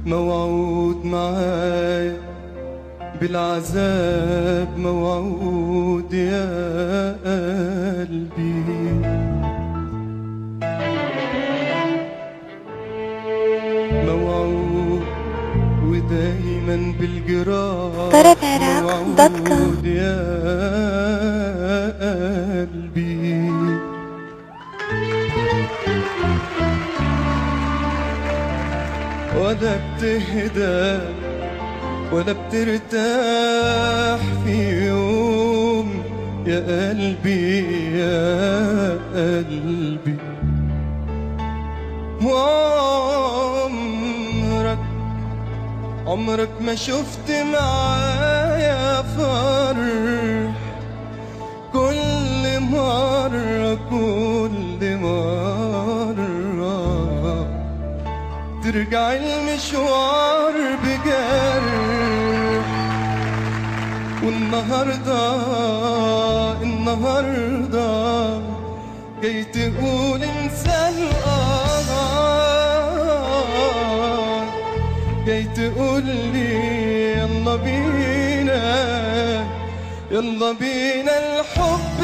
موعود معايا بالعذاب، موعود يا قلبي، موعود ودايما بالجراح، طربعراق.com. يا قلبي. ولا بتهدى ولا بترتاح في يوم يا قلبي يا قلبي، عمرك ما شفت معايا فرح، كل مرة ترجع المشوار بجرح. والنهاردة جاي تقول انسى القهر، جاي تقول لي يلا بينا الحب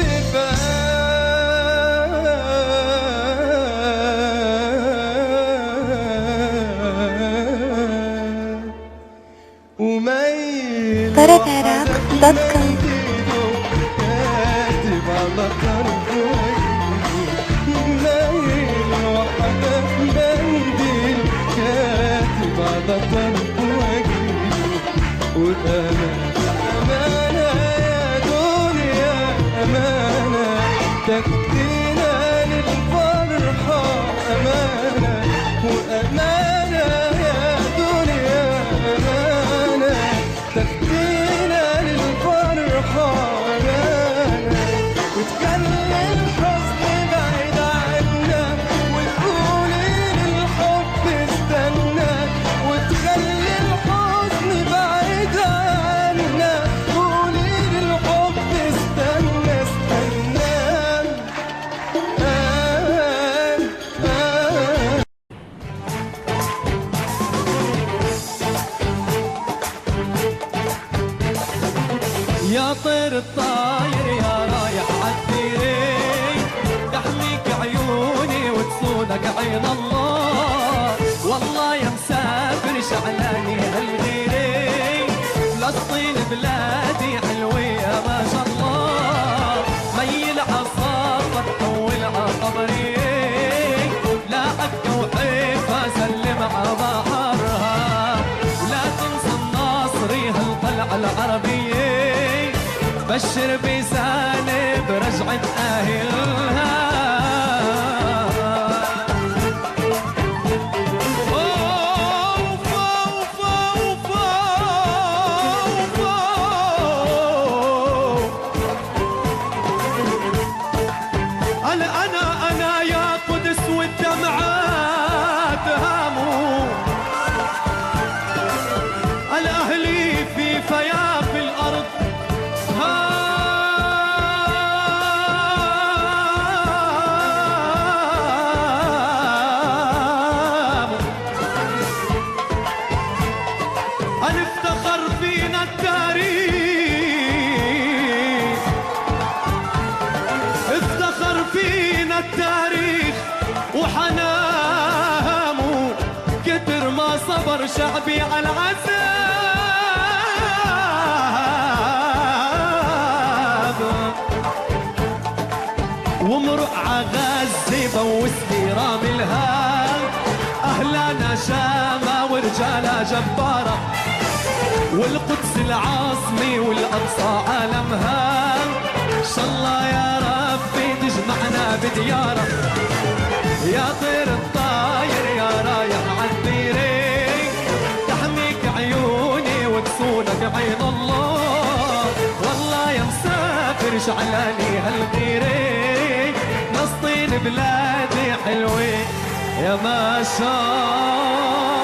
طربعراق.com. كاتب على طرفه مايل وحدك منديل، كاتب على طرفه وأمانة يا دنيا أمانة، تاخدينا للفرحة أمانة وأمانة يا دنيا أمانة، تاخدينا للفرحة أمانة، وتخلي الحزن بعيد عنا، وتقولي للحب استنى، وتخلي الحزن بعيد عنا، قولي للحب استنى استنى. يا طير الطاير يا رايح عالديرين، تحميك عيوني وتصونك عين الله، والله يا مسافر شعلاني هالغيرين، فلسطين بلادي حلوة ما شاء الله، ميل عصافك طول عقبري، لا عكا وحيفا سلم عبحرها، ولا تنسى الناصري هالقلعة العربية، بشر بسالة برجعة أهلها. أنا يا قدس والدمعات هاموا، الأهلي في فياف الأرض افتخر فينا التاريخ، افتخر فينا التاريخ وحنامه، كتر ما صبر شعبي على العذاب، ومرق عغازي بوسني رامي الهام، أهلنا شامة ورجالة جبارة، والقدس العاصمة والأقصى عالمها، إن شاء الله يا ربي تجمعنا بديارة. يا طير الطاير يا رايح عالديرين، تحميك عيوني وتصونك عين الله، والله يا مسافر شعلاني هالغيرين، فلسطين بلادي حلوة يا ما شاء